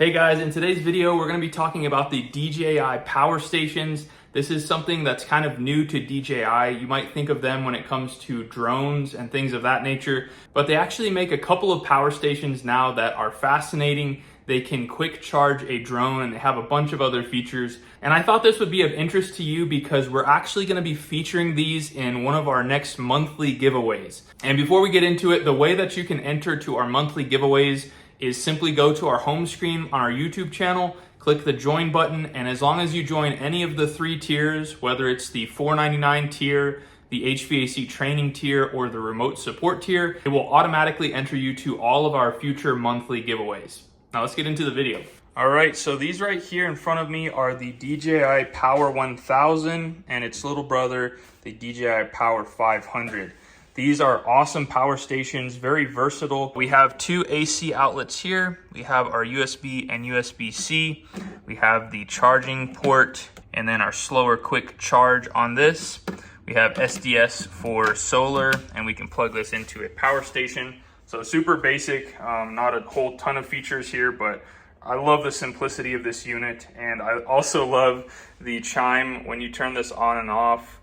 Hey guys, in today's video, we're going to be talking about the DJI power stations. This is something that's kind of new to DJI. You might think of them when it comes to drones and things of that nature, but they actually make a couple of power stations now that are fascinating. They can quick charge a drone and they have a bunch of other features. And I thought this would be of interest to you because we're actually going to be featuring these in one of our next monthly giveaways. And before we get into it, the way that you can enter to our monthly giveaways is simply go to our home screen on our YouTube channel, click the join button, and as long as you join any of the 3 tiers, whether it's the $4.99 tier, the HVAC training tier, or the remote support tier, it will automatically enter you to all of our future monthly giveaways. Now let's get into the video. All right, so these right here in front of me are the DJI Power 1000 and its little brother, the DJI Power 500. These are awesome power stations, very versatile. We have 2 AC outlets here. We have our USB and USB-C. We have the charging port and then our slower quick charge on this. We have SDS for solar, and we can plug this into a power station. So super basic, not a whole ton of features here, but I love the simplicity of this unit. And I also love the chime when you turn this on and off.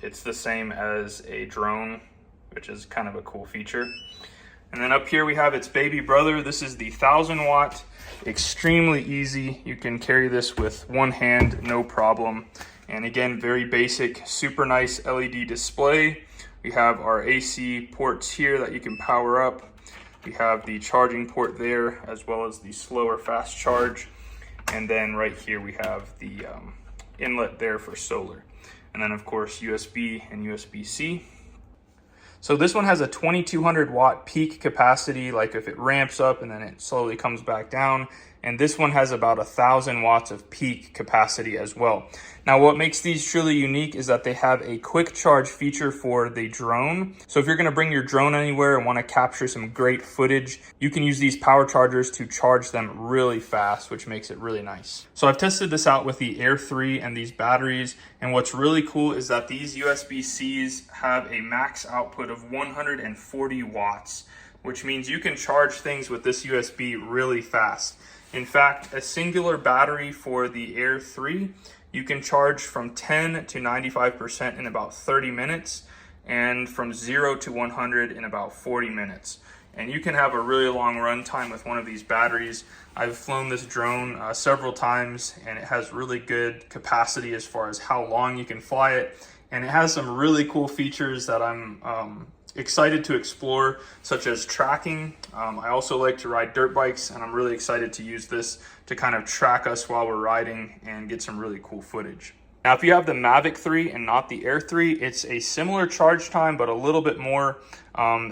It's the same as a drone, which is kind of a cool feature. And then up here we have its baby brother. This is the 1000 watt, extremely easy. You can carry this with one hand, no problem. And again, very basic, super nice LED display. We have our AC ports here that you can power up. We have the charging port there, as well as the slower fast charge. And then right here we have the inlet there for solar. And then of course USB and USB-C. So this one has a 2200 watt peak capacity, like if it ramps up and then it slowly comes back down. And this one has about 1000 watts of peak capacity as well. Now what makes these truly unique is that they have a quick charge feature for the drone. So if you're gonna bring your drone anywhere and wanna capture some great footage, you can use these power chargers to charge them really fast, which makes it really nice. So I've tested this out with the Air 3 and these batteries. And what's really cool is that these USB-Cs have a max output of 140 watts, which means you can charge things with this USB really fast. In fact, a singular battery for the Air 3, you can charge from 10 to 95% in about 30 minutes and from 0 to 100 in about 40 minutes. And you can have a really long run time with one of these batteries. I've flown this drone several times and it has really good capacity as far as how long you can fly it. And it has some really cool features that I'm excited to explore, such as tracking. I also like to ride dirt bikes, and I'm really excited to use this to kind of track us while we're riding and get some really cool footage. Now, if you have the Mavic 3 and not the Air 3, it's a similar charge time, but a little bit more.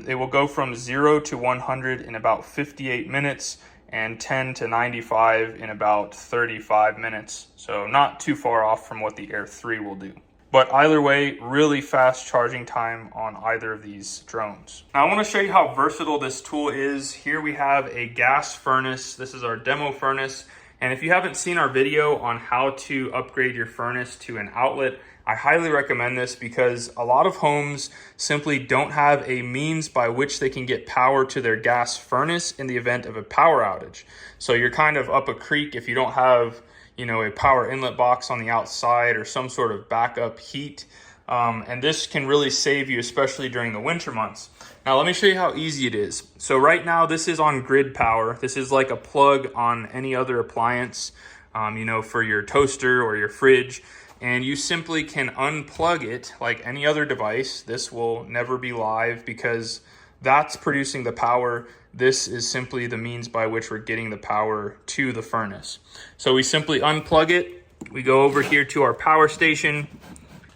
It will go from 0 to 100 in about 58 minutes and 10 to 95 in about 35 minutes. So not too far off from what the Air 3 will do. But either way, really fast charging time on either of these drones. Now I want to show you how versatile this tool is. Here we have a gas furnace. This is our demo furnace. And if you haven't seen our video on how to upgrade your furnace to an outlet, I highly recommend this because a lot of homes simply don't have a means by which they can get power to their gas furnace in the event of a power outage. So you're kind of up a creek if you don't have a power inlet box on the outside or some sort of backup heat. And this can really save you, especially during the winter months. Now, let me show you how easy it is. So right now, this is on grid power. This is like a plug on any other appliance, for your toaster or your fridge. And you simply can unplug it like any other device. This will never be live because that's producing the power. This is simply the means by which we're getting the power to the furnace. So we simply unplug it. We go over here to our power station.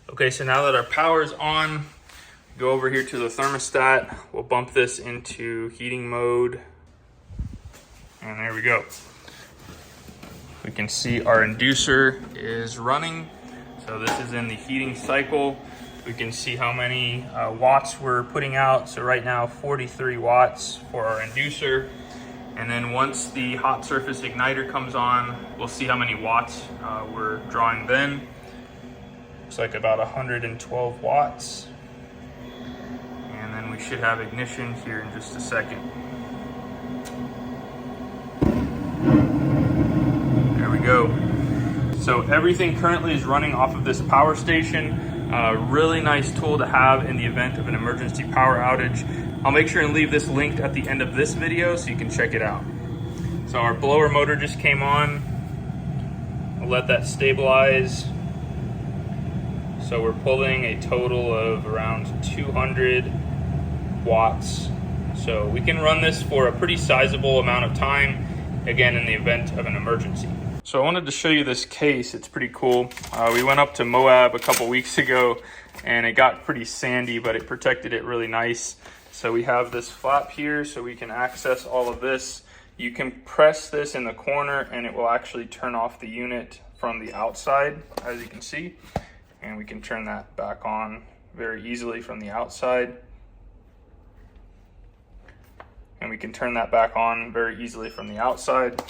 Okay, so now that our power is on, go over here to the thermostat. We'll bump this into heating mode. And there we go. We can see our inducer is running. So this is in the heating cycle. We can see how many watts we're putting out. So right now, 43 watts for our inducer. And then once the hot surface igniter comes on, we'll see how many watts we're drawing then. Looks like about 112 watts. And then we should have ignition here in just a second. go. So everything currently is running off of this power station. Really nice tool to have in the event of an emergency power outage. I'll make sure and leave this linked at the end of this video so you can check it out. So our blower motor just came on. I'll let that stabilize. So we're pulling a total of around 200 watts. So we can run this for a pretty sizable amount of time, again, in the event of an emergency. So I wanted to show you this case. It's pretty cool. We went up to Moab a couple weeks ago and it got pretty sandy, but it protected it really nice. So we have this flap here so we can access all of this. You can press this in the corner and it will actually turn off the unit from the outside, as you can see. And we can turn that back on very easily from the outside. And we can turn that back on very easily from the outside.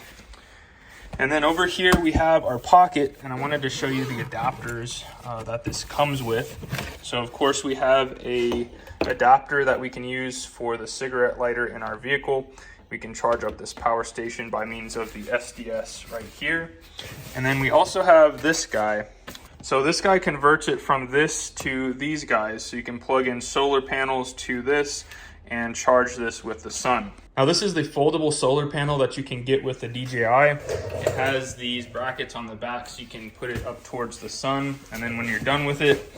And then over here we have our pocket, and I wanted to show you the adapters that this comes with. So of course we have a adapter that we can use for the cigarette lighter in our vehicle. We can charge up this power station by means of the SDS right here. And then we also have this guy. So this guy converts it from this to these guys. So you can plug in solar panels to this and charge this with the sun. Now this is the foldable solar panel that you can get with the DJI. It has these brackets on the back so you can put it up towards the sun, and then when you're done with it,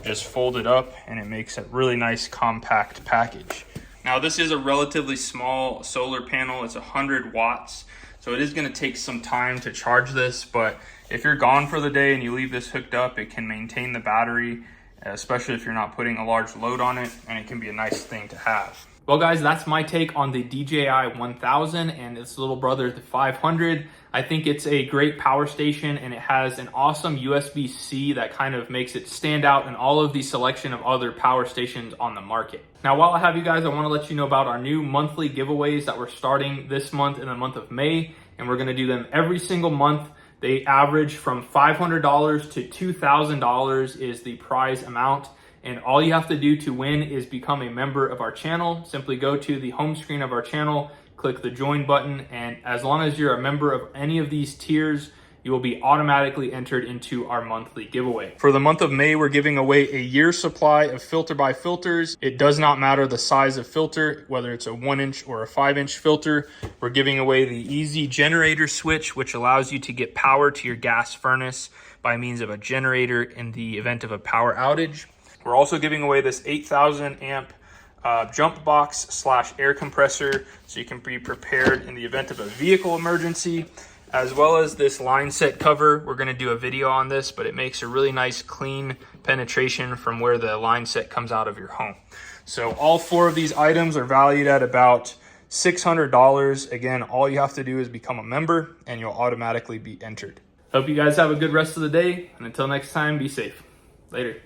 just fold it up and it makes a really nice compact package. Now this is a relatively small solar panel. It's 100 watts, so it is going to take some time to charge this, but if you're gone for the day and you leave this hooked up, it can maintain the battery, especially if you're not putting a large load on it, and it can be a nice thing to have. Well guys, that's my take on the DJI 1000 and its little brother, the 500. I think it's a great power station and it has an awesome USB-C that kind of makes it stand out in all of the selection of other power stations on the market. Now, while I have you guys, I want to let you know about our new monthly giveaways that we're starting this month in the month of May, and we're going to do them every single month. They average from $500 to $2,000 is the prize amount. And all you have to do to win is become a member of our channel. Simply go to the home screen of our channel, click the join button, and as long as you're a member of any of these tiers, you will be automatically entered into our monthly giveaway. For the month of May, we're giving away a year's supply of filter by filters. It does not matter the size of filter, whether it's a 1-inch or a 5-inch filter. We're giving away the easy generator switch, which allows you to get power to your gas furnace by means of a generator in the event of a power outage. We're also giving away this 8,000 amp jump box / air compressor so you can be prepared in the event of a vehicle emergency, as well as this line set cover. We're going to do a video on this, but it makes a really nice clean penetration from where the line set comes out of your home. So all 4 of these items are valued at about $600. Again, all you have to do is become a member and you'll automatically be entered. Hope you guys have a good rest of the day, and until next time, be safe. Later.